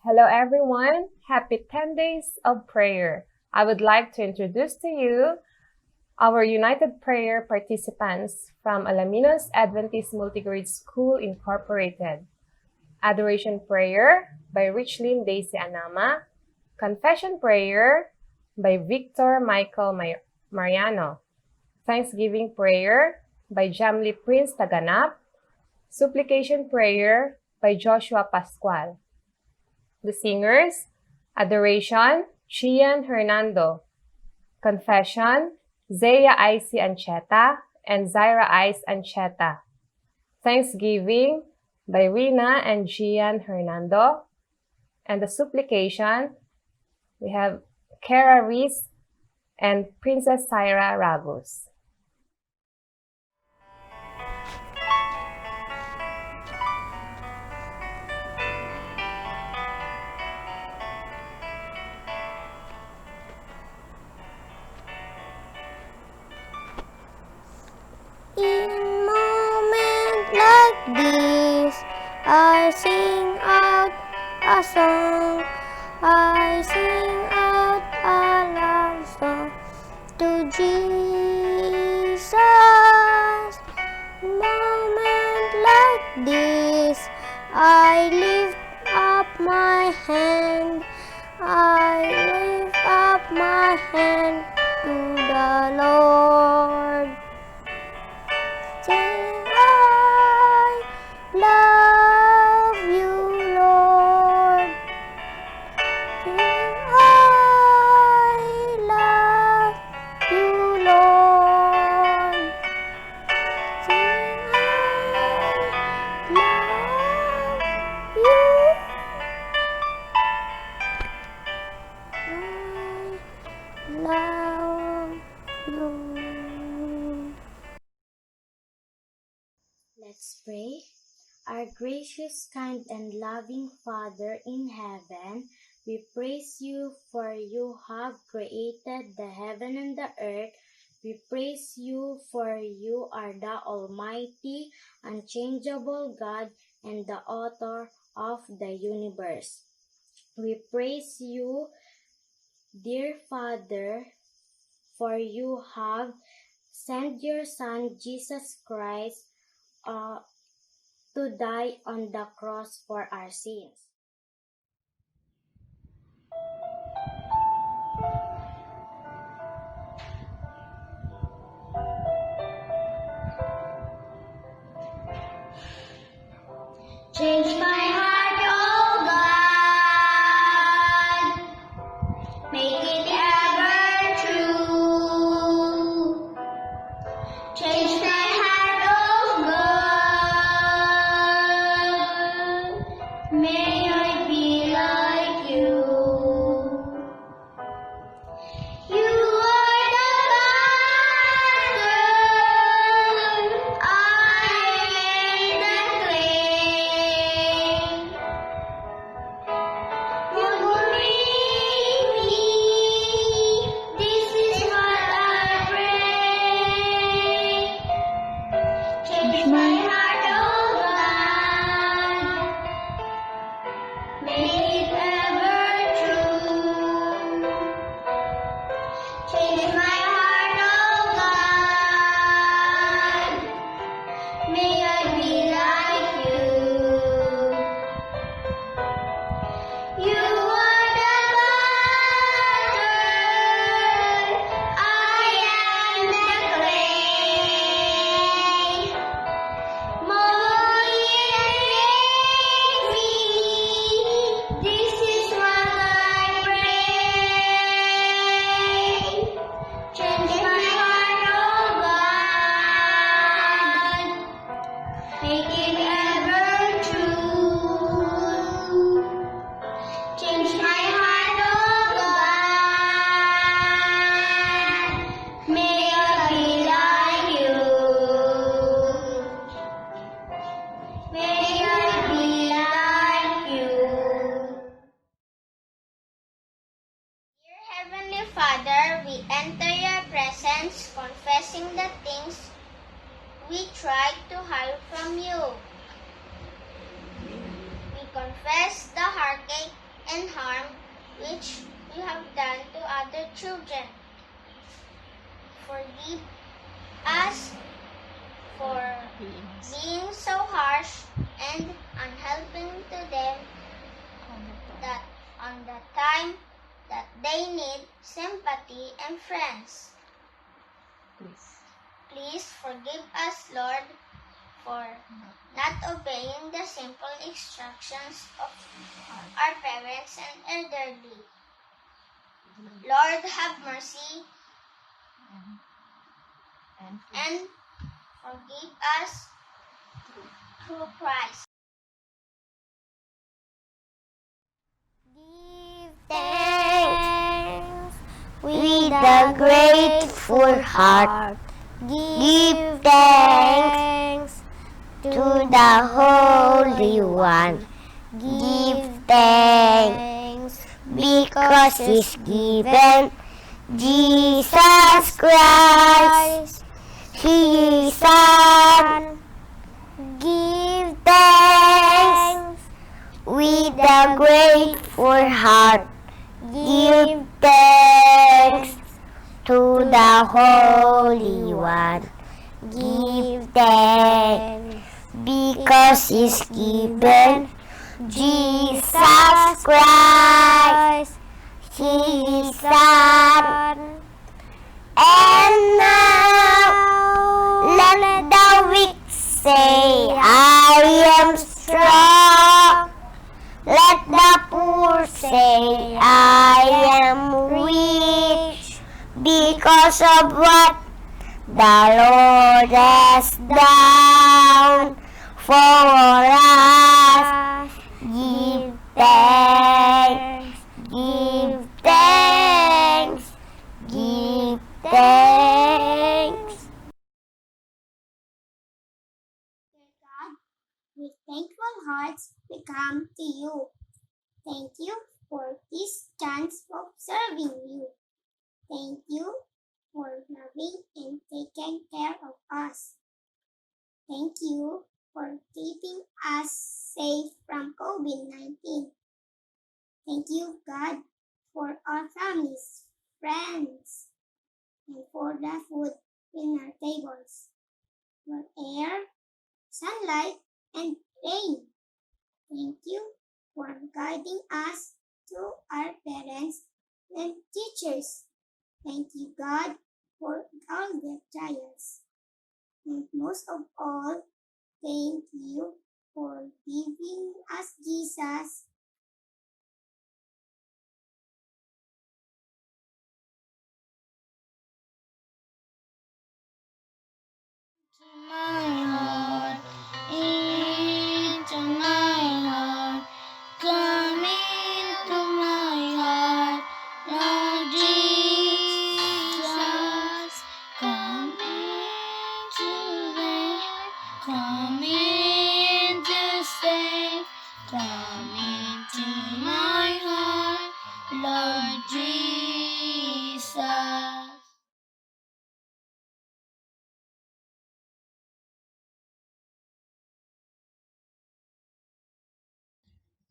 Hello everyone, happy 10 days of prayer. I would like to introduce to you our United Prayer participants from Alaminos Adventist Multigrade School Incorporated. Adoration Prayer by Richlyn Daisy Anama. Confession Prayer by Victor Michael Mariano. Thanksgiving Prayer by Jamly Prince Taganap. Supplication Prayer by Joshua Pascual. The singers, Adoration, Chian Hernando. Confession, Zaya Icy Ancheta and Zaira Ice Ancheta. Thanksgiving by Rina and Gian Hernando. And the supplication, we have Kara Reese and Princess Syra Ragos. In moments like this, I sing out a song. I sing out a love song to Jesus. Moment like this, I lift up my hand. I lift up my hand to the Lord. Saying, I love you, Lord. Saying, I love you, Lord. Saying, I love you. Let's pray. Our gracious, kind, and loving Father in heaven, we praise you for you have created the heaven and the earth. We praise you for you are the Almighty, unchangeable God and the author of the universe. We praise you, dear Father, for you have sent your Son, Jesus Christ, to die on the cross for our sins. Change my heart, oh God, make it ever true. Change my heart, oh God, may I be like you. You are the potter, I am the clay. Mold me, this is what I pray. Change my heart, oh God, make it ever true. Change my heart, oh God, may I be like you. You are the potter, I am the clay. Mold me, this is what I pray. Change my heart, oh God, make it ever true. Change my heart, oh God, may I be like you. May I be like you. Dear Heavenly Father, we enter your presence confessing the things we tried to hide from you. We confess the heartache and harm which you have done to other children. Forgive us for being so harsh and unhelping to them that on the time that they need sympathy and friends. Please forgive us, Lord, for not obeying the simple instructions of our parents and elderly. Lord, have mercy and forgive us through Christ. Give thanks with a grateful heart. Give thanks to the Holy One. Give thanks because He's given Jesus Christ, His Son. Give thanks with a grateful heart. Give thanks to the Holy One. Give thanks because He's given Jesus Christ, His Son. And now let the weak say, I am strong. Let the poor say, I am rich, because of what the Lord has done for us. Give thanks, give thanks, give thanks. Dear God, with thankful hearts we come to you. Thank you for this chance of serving you. Thank you for loving and taking care of us. Thank you for keeping us safe from COVID-19. Thank you, God, for our families, friends, and for the food in our tables, for air, sunlight, and rain. Thank you for guiding us to our parents and teachers. Thank you, God, for all the trials. And most of all, thank you for giving us Jesus. My heart, into my heart, come into my heart, Lord Jesus, come into there, come in to stay, come into my heart, Lord Jesus.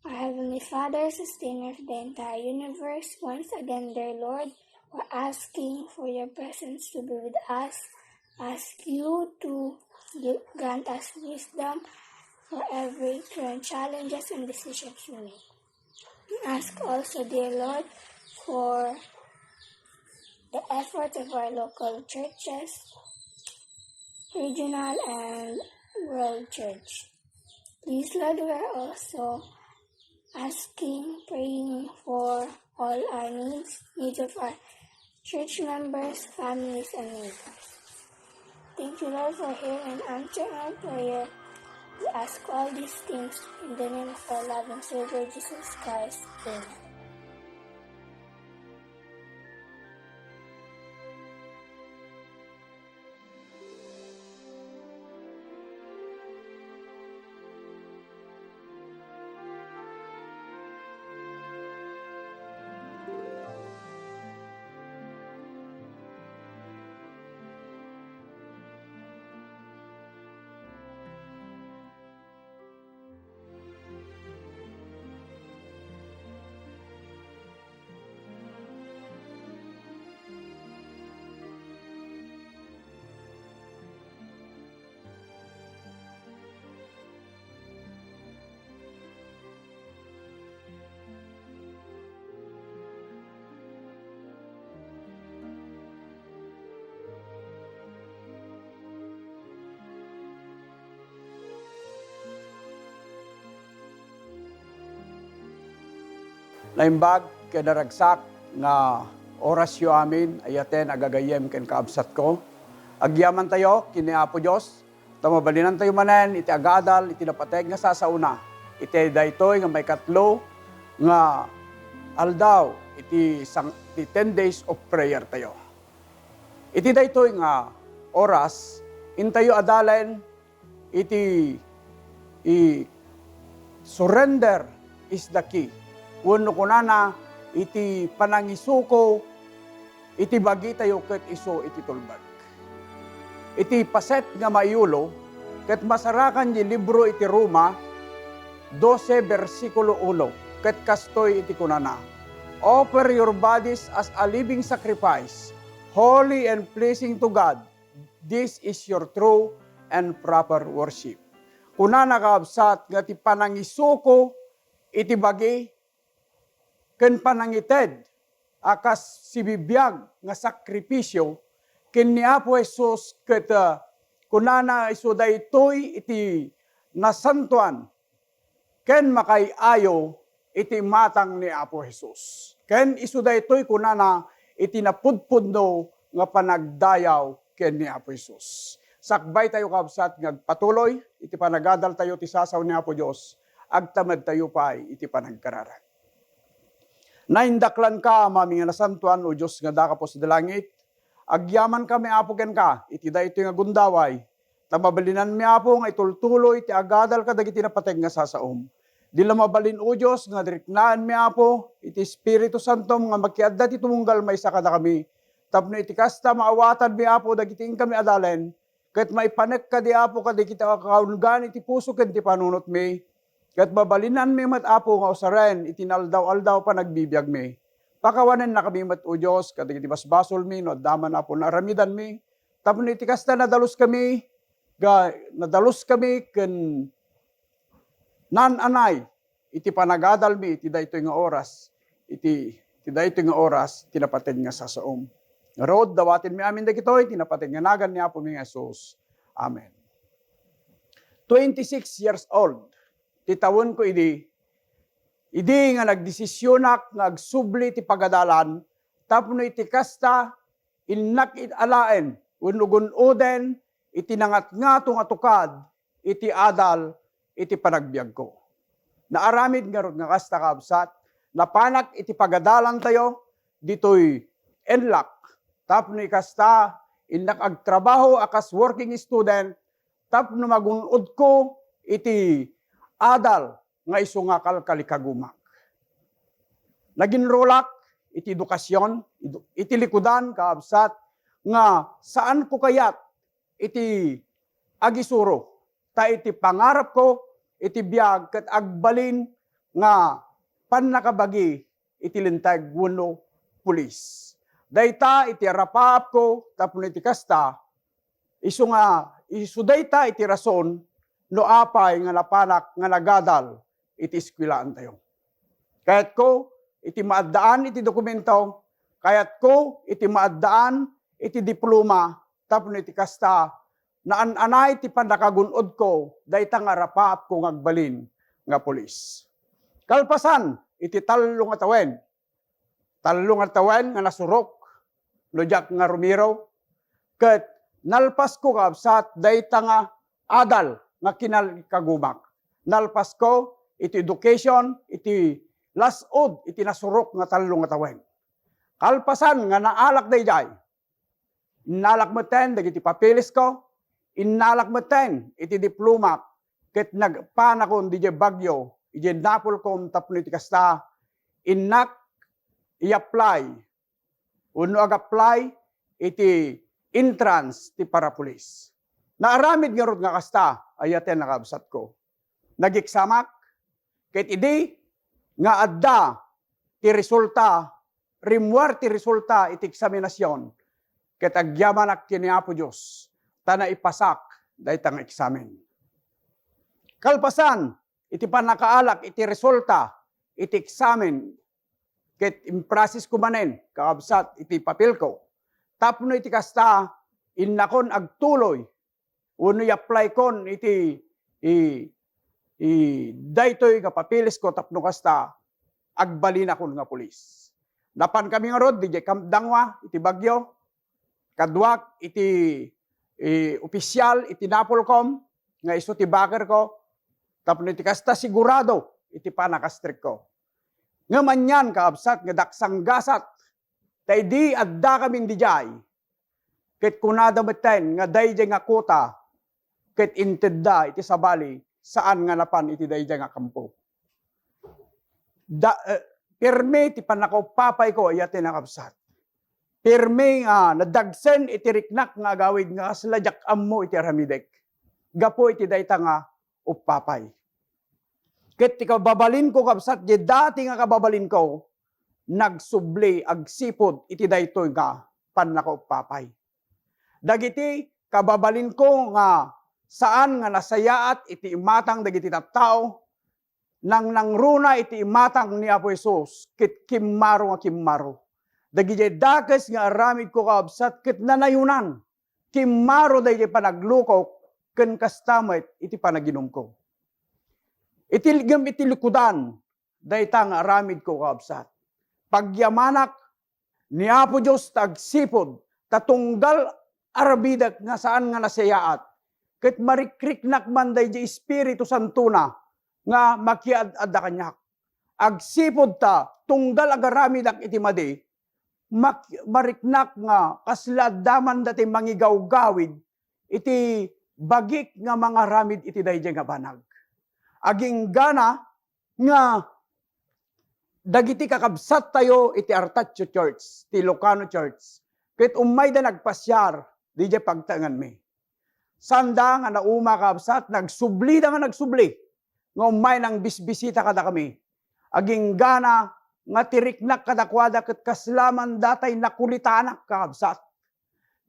Our Heavenly Father, sustainer of the entire universe, once again, dear Lord, we're asking for your presence to be with us. Ask you to grant us wisdom for every current challenges and decisions we make. Ask also, dear Lord, for the efforts of our local churches, regional and world church. Please, Lord, we are also asking, praying for all our needs of our church members, families, and neighbors. Thank you, Lord, for hearing and answering our prayer. We ask all these things in the name of our loving Savior, Jesus Christ. Amen. Naimbag kadaragsak nga oras yu amin ayaten agagayem ken kaabsat ko. Agyaman tayo kini Apo Dios. Tamabalinan tayo manen iti agadal iti napateg nga sasauna. Iti daytoy nga may katlo nga aldaw iti 10 days of prayer tayo. Iti daytoy nga oras intayo adalen iti surrender is the key. Wenno kunana iti panangisuko iti bagi tayo ket iso iti tulbag. Iti paset nga mayulo ket masarakan di libro iti Roma 12 versikulo 1 ket kastoy iti kunana. Offer your bodies as a living sacrifice, holy and pleasing to God. This is your true and proper worship. Kunana kaabsat nga ti panangisuko iti bagi ken panangited akas sibibiyag nga sakripisyo ken ni Apo Jesus ket kunana isu daytoy iti nasantuan ken makay-ayo iti matang ni Apo Jesus. Ken isu daytoy kunana iti napudpudno nga panagdayaw ken ni Apo Jesus. Sakbay tayo kabsat ngagpatuloy iti panagadal tayo ti sasaw ni Apo Dios agtamad tayo pay iti panagkararan. Naindaklan ka, mami nga nasantuan, o Diyos nga daka po sa dalangit. Agyaman kami, Apo ken ka, iti da ito nga gundaway. Tamabalinan mi, Apo, nga itultuloy, iti agadal ka, dagiti napateg nga sasaom. Di mabalin, o Diyos, nga diriknaan mi, Apo, iti Espiritu Santo, nga magkiadda ti tumunggal, may sakada kami. Tapno iti kasta, maawatan mi, Apo, dagiti kami adalen. Ket maipanek ka di, Apo, kadagiti kaungan, iti puso, ken ti panunot mi. Kat babalinan mi mat Apo nga usaren, itinaldaw-aldaw pa nagbibiyag mi. Pakawanan na kami mat o Diyos, kadagiti basbasol mi, no daman Apo na aramidan mi. Tapos iti kasta nadalos kami, ken nananay, iti panagadal mi, iti daytoy nga oras, iti daytoy nga oras, tinapatid nga sasaom. Rod, dawatin mi amin dagitoy, tinapatid nga nagan ni Apo mi nga Jesus. Amen. 26 years old. Titawon ko idi nga nagdesisyonak, nagsubli ti pagadalan, tapno iti kasta, innak alaen, unugun-uden, iti nangat nga tukad, iti adal, iti panagbiag ko. Naaramid nga rod nga kasta kabsat, napanak iti pagadalan tayo, ditoy enlak, tapno ikasta, innak agtrabaho, akas working student, tapno magunod ko, iti adal nga isu nga kalkalikagumak. Naginrolak iti edukasyon, iti likudan kaabsat nga saan ko kayat iti agisuro. Ta iti pangarap ko iti biag ket agbalin nga pannakabagi iti lintag wenno pulis. Dayta iti rapap ko tapno iti kasta isu dayta iti rason no apay nga napanak nga nagadal iti eskwelaan tayo. Kayat ko iti maaddaan iti dokumento, kayat ko iti maaddaan iti diploma, tapno iti kasta naan-anay iti pandakagunod ko dayta nga rapaap ko ngagbalin nga pulis. Kalpasan iti talong atawen nga nasurok no Jack nga Romero, ket nalpas ko kabsat dayta nga adal nga kinalkagumak. Nalpas ko, iti education, iti lasod, iti nasurok nga talong nga tawen. Kalpasan nga naalak dayjay. Inalak mo ten, dagiti papilis ko, inalak mo ten, iti diploma, ket nagpanakon di bagyo, iti napol kom tapno iti kasta, inak, i-apply, uno ag-apply, iti entrance, ti parapulis. Naaramid nga rod nga kasta, ayaten nakabsat ko. Nagiksamak, ket idi, nga adda, ti resulta, rimwar ti resulta, iti eksaminasyon, ket agyaman ak kini Apo Dios, tana ipasak, dayta nga eksamen. Kalpasan, iti panakaalak, iti resulta, iti eksamen, ket imprasis ko manen, kakabsat, iti papel ko. Tapno iti kasta, innakon agtuloy, uno i-apply kon iti daytoy kapapilis ko tapno kasta agbalin akon nga pulis. Napan kami nga rod, DJ Kampdangwa, iti Bagyo, kadwak, iti opisyal, iti Napolcom, nga iso ti baker ko, tapos iti kasta sigurado, iti panakastrik ko. Nga manyan kaabsat, nga daksang gasat, tay di adda kaming dijay, ket kunada meten, nga dayjay nga kota, ket intedda iti sabali, saan nga napan iti dayjay nga kampo. Pirme ti panakaw papay ko, ayatin nakabsat. Pirme nga, nadagsen iti riknak nga agawid nga kasladyak ammo iti aramidek. Gapo iti dayta nga upapay. Ket ti kababalin ko kabsat, di dati nga kababalin ko, nagsubli, agsipod, iti daytoy nga panakaw papay. Dagiti kababalin ko nga saan nga nasayaat iti imatang dagiti tattao, nang nangruna iti imatang ni Apo Jesus, kit kimmaro nga kimmaro. Dagiti dakes nga aramid ko kaabsat, kit nanayunan, kimmaro dagiti panaglukok, ken kastamet iti panaginom ko. Itilgam iti likudan, dayta nga aramid ko kaabsat. Pagyamanak ni Apo Diyos tagsipod, tatunggal arabidak nga saan nga nasayaat, kit marikriknak man daydi Espiritu Santo na, nga makiad-adda kanyak. Agsipod ta, tunggal agaramidak iti madi, mariknak nga kasladaman dati mangigaw-gawid, iti bagik nga mga ramid iti dayjay nga banag. Aging gana nga dagiti kakabsat tayo iti Artatio Church, ti Ilocano Church. Ket umay da nagpasyar, di jay pagtangan mi. Sanda nga nauma kakabsat, nagsubli da nga nagsubli. Nga umay nang bisbisita kada kami. Aging gana nga tiriknak kadakwada ket kaslaman datay nakulitanak kakabsat.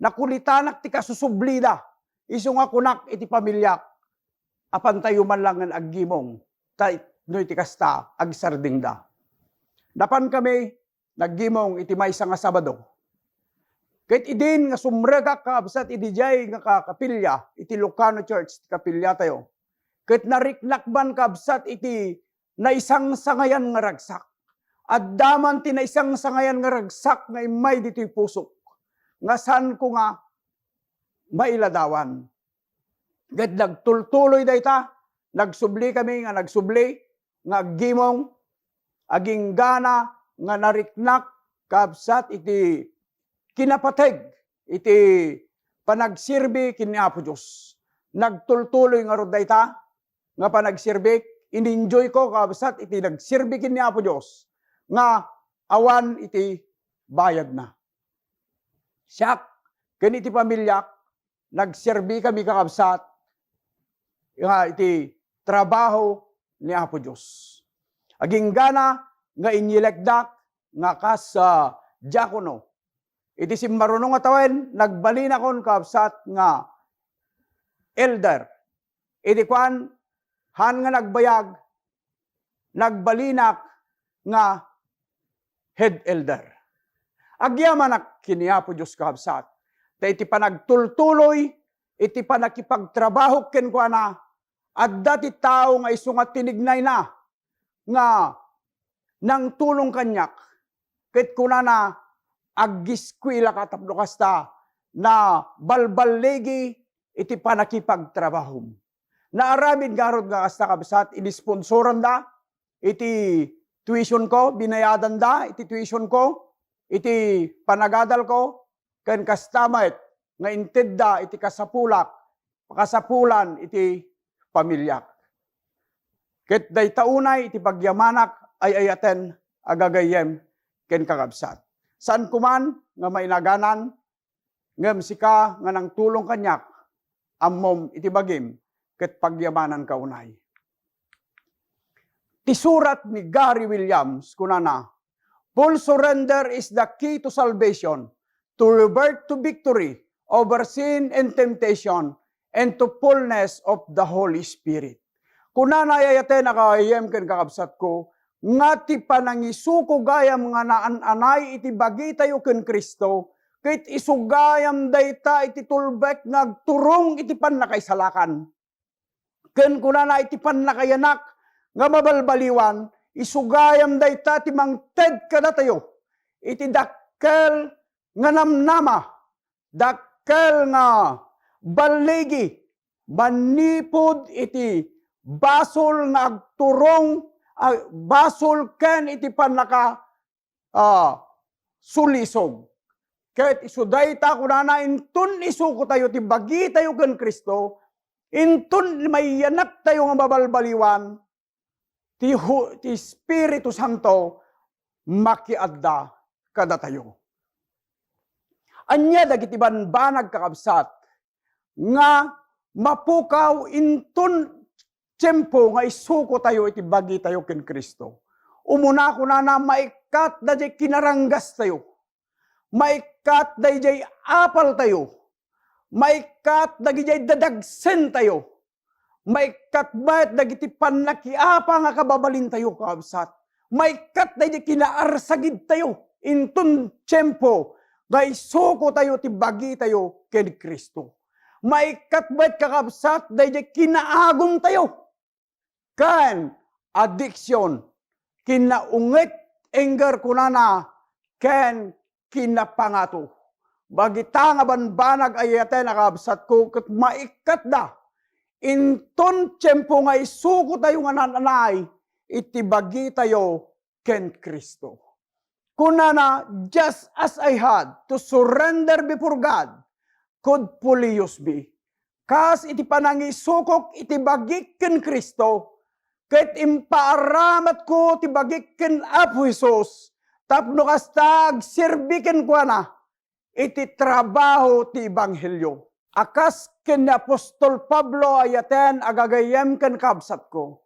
Nakulitanak ti kasusublida. Isu nga kunak iti pamilyak. Apan tayo man lang nga aggimong. No iti kasta agsarding da. Dapan kami naggimong iti maysa nga Sabado. Ket idin nga sumregak kakabsat iti jay nga kakapilya iti Ilocano Church kapilya tayo. Ket nariknakban kabsat iti naisang sangayan nga ragsak. At daman ti naisang sangayan nga ragsak nga imay dito'y pusok. Nga saan ko nga mailadawan. Ket nagtultuloy dayta, nagsubli kami nga nagsubli, nga aggimong, aging gana nga nariknak kabsat iti kinapateg, iti panagsirbi kini Apo Diyos. Nagtultuloy nga rod dayta, nga panagsirbik, in-enjoy ko kabsat iti nagsirbikin ni Apo Diyos, nga awan iti bayad na. Siyak, ken iti pamilyak, nagsirbi kami kakabsat, nga iti trabaho ni Apo Diyos. Aging gana, nga inyilekdak, nga kas diakono. Iti simmarunong atawen, nagbalin akon kabsat nga elder. Iti kwan, han nga nagbayag, nagbalinak nga head elder. Agyamanak kini Apo Diyos kabsat. Ta iti panagtultuloy, iti panakipagtrabaho ken kuana, at dati tao nga isu nga tinignay na, nga nang tulong kanyak, ket kunana aggiskwila katapno kasta, na balbalegi iti panakipagtrabaho. Naaramid garod nga kasta kabsat, inisponsoran da, iti tuition ko, binayadan da, iti tuition ko, iti panagadal ko, ken kastamait, nga inted da, iti kasapulak, kasapulan, iti pamilyak. Ket day taunay, iti pagyamanak, ay ayaten, agagayem, ken kakabsat. Saan kuman, nga mainaganan, ngem sika, nga nang tulong kanyak, ammom iti bagim, ket pagyamanan kaunay. Ti surat ni Gary Williams, kunana, full surrender is the key to salvation, to revert to victory over sin and temptation, and to fullness of the Holy Spirit. Kunana yayate nakayem ken kakabsat ko, nga ti panangisuko gayam nga naan-anay iti bagi tayo ken Kristo, ket isugayam dayta iti tulbek nagturong iti panakaisalakan. Ken kunana iti panakayanak nga mabalbaliwan, isugayam dayta ti mangted kada tayo. Iti dakkel nga namnama, dakkel nga baligi, manipod iti basol nga agturong, basol ken iti panaka sulisog. Kahit isuday ta kunana intun isuko tayo ti bagi tayo ken Kristo, intun may yanak tayo nga babalbaliwan, ti Espiritu Santo makiadda kada tayo. Anya dagiti banbanag kakabsat nga mapukaw intun tiyempo nga isuko tayo iti bagi tayo ken Kristo. Umuna kunana maikat da jay kinaranggas tayo. Maikat dayjay apal tayo. Maikat dagijay dadagsen tayo. Maikat bayat dagiti pannakiapa nga kababalin tayo kaabsat. Maikat dayjay kinaarsagid tayo. Intun tiyempo nga isuko tayo ti bagi tayo ken Kristo. Maikat bayat kakabsat dayjay kinaagom tayo. Kan addiction, kinaungit anger kunana, ken kinapangato. Bagita nga banbanag ayate nakabsat ko ket maikat da. Inton tiyempo nga isuko tayo nga nananay, iti bagi tayo ken Kristo. Kunana, just as I had to surrender before God, could fully use me. Kas iti panangisukok iti bagi ken Kristo, ket impaaramat ko ti bagi ken Apo Hesus, tapno kasta agsirbiken ko na iti trabaho ti Ebanghelyo. Akas ken Apostol Pablo ayaten agagayem ken kabsat ko.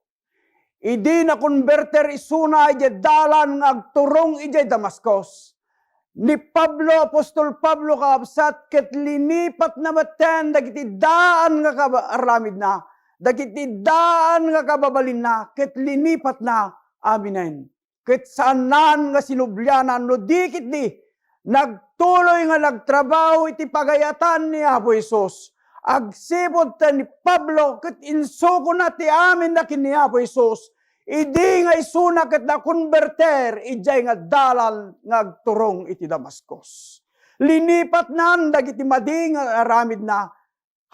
Idi na konverter isuna ije dalan nga agturong ije Damascus. Ni Pablo, Apostol Pablo kabsat ket linipat na maten dagiti daan nga aramid na. Dagiti daan nga kababalin na ket linipat na aminen. Ket saanan nga sinublyanan no dikit di nagtuloy nga nagtrabaho iti pagayatan ni Apo Hesus. Agsipod ta ni Pablo ket insuko na ti amin na kini Apo Hesus. Idi nga isuna ket na konverter ijay nga dalan nga agturong iti Damascus. Linipat nan dagiti madi nga aramid na.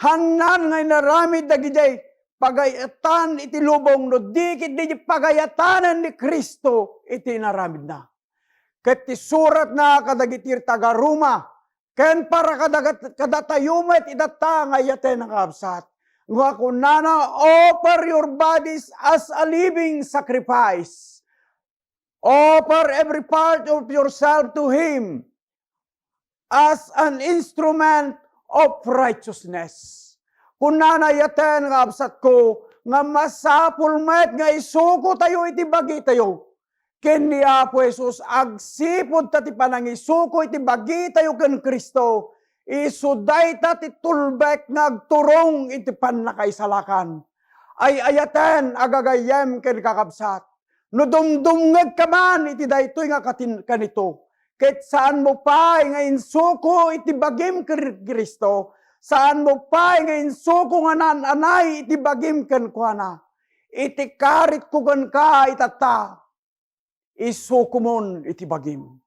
Hanan nga inaramid dagiti pagayatan iti lubong no dikit di pagayatanan ni Kristo iti naramid na. Ket ti surat na kadagitir taga Roma, ken para kadatayumet idata nga yaten nga absat. Nga kunana, offer your bodies as a living sacrifice. Offer every part of yourself to Him as an instrument of righteousness. Kunana yaten nga absat ko, nga masapul met nga isuko tayo iti bagi tayo. Ken ni Apo Hesus agsipod ta ti panangisuko iti bagi tayo ken Kristo. Isuday ta ti tulbek nga agturong iti pannakaisalakan. Ay ayaten agagayem ken kakabsat. No dumdumngeg ka man iti daytoy nga kanito. Ket saan mo pa nga insuko iti bagim Kristo. Saan mo pa nga insuko nga nananay iti bagim ken kuana. Iti karit ko ken ka itata. Isuko mon iti bagim.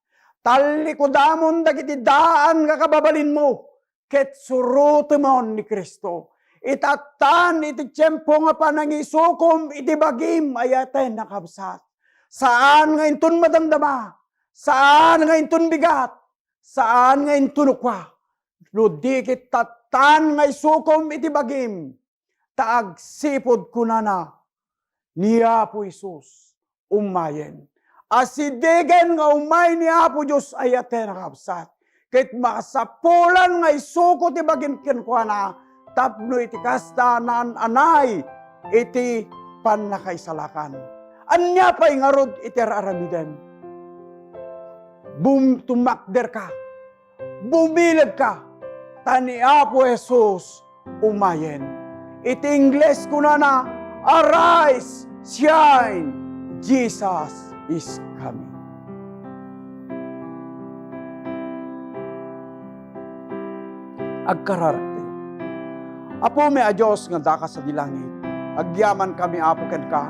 Talikudamon dagiti daan nga kababalin mo. Ket surutemon ni Kristo. Itatan iti tiyempo nga panangisukom iti bagim ayaten nakabsat. Saan nga intun madamdama? Saan nga intun bigat? Saan nga intun ukwa? No dikit tatan nga isukom iti bagim. Taagsipod kunana ni Apo Hesus umayen. Asidigen nga umay ni Apo Diyos ayaten nakabsat. Ket makasapulan nga isuko ti bagim kenkwana tapno iti kasta nan anay iti pannakaisalakan. Anya pa'y ngarod iti aramiden. Tumakder ka. Bumilag ka. Tani Apo Hesus umayen. Iti Ingles kunana, arise, shine, Jesus is coming. Agkararte. Apo me a Diyos nga daka sa dilangit. Agyaman kami apo ken ka.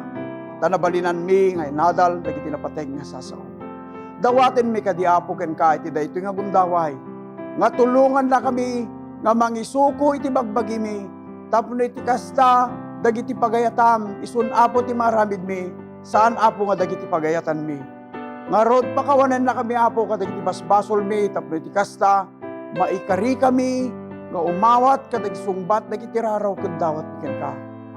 tanabalinan mi nga nadal dagiti napateg nga sasaw. Dawaten mi kadiapo ken ka iti daytoy nga gundaway. Nga tulungan na kami nga mangisuko iti bagbagi mi tapno iti kasta dagiti pagayatam isun apo ti maramid mi saan apo nga dagiti pagayatan mi. Nga rod pakawanan na kami apo kadagiti basbasol mi tapno iti kasta maikari kami nga umawat kadagiti sungbat dagiti raraw ken dawat ken ka.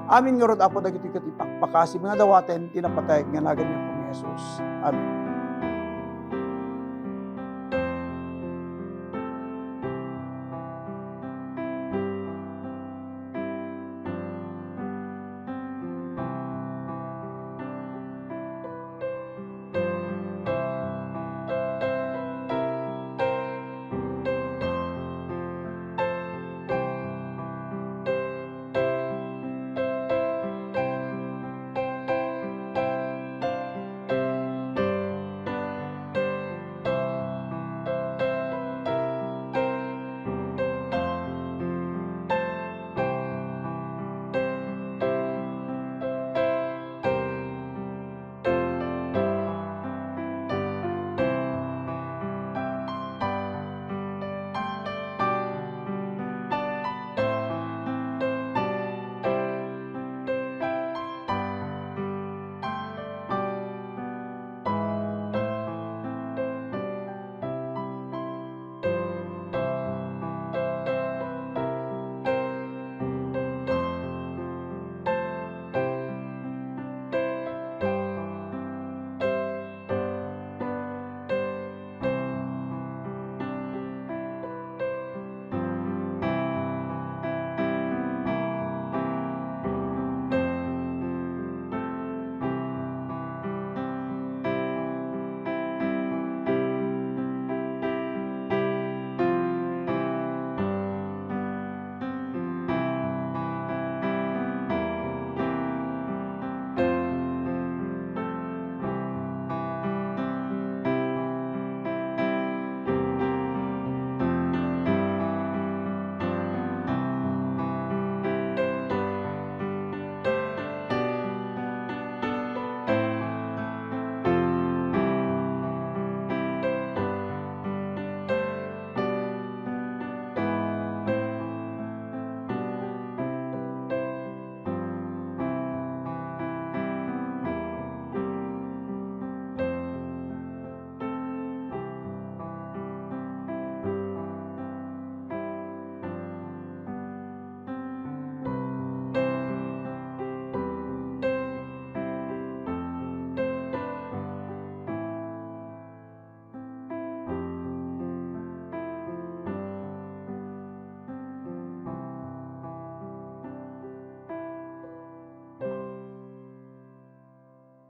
Amin nga rod apo dagiti kati pakpakasi mga dawaten tinapatay nga nagan niya po ni Jesus. Amen.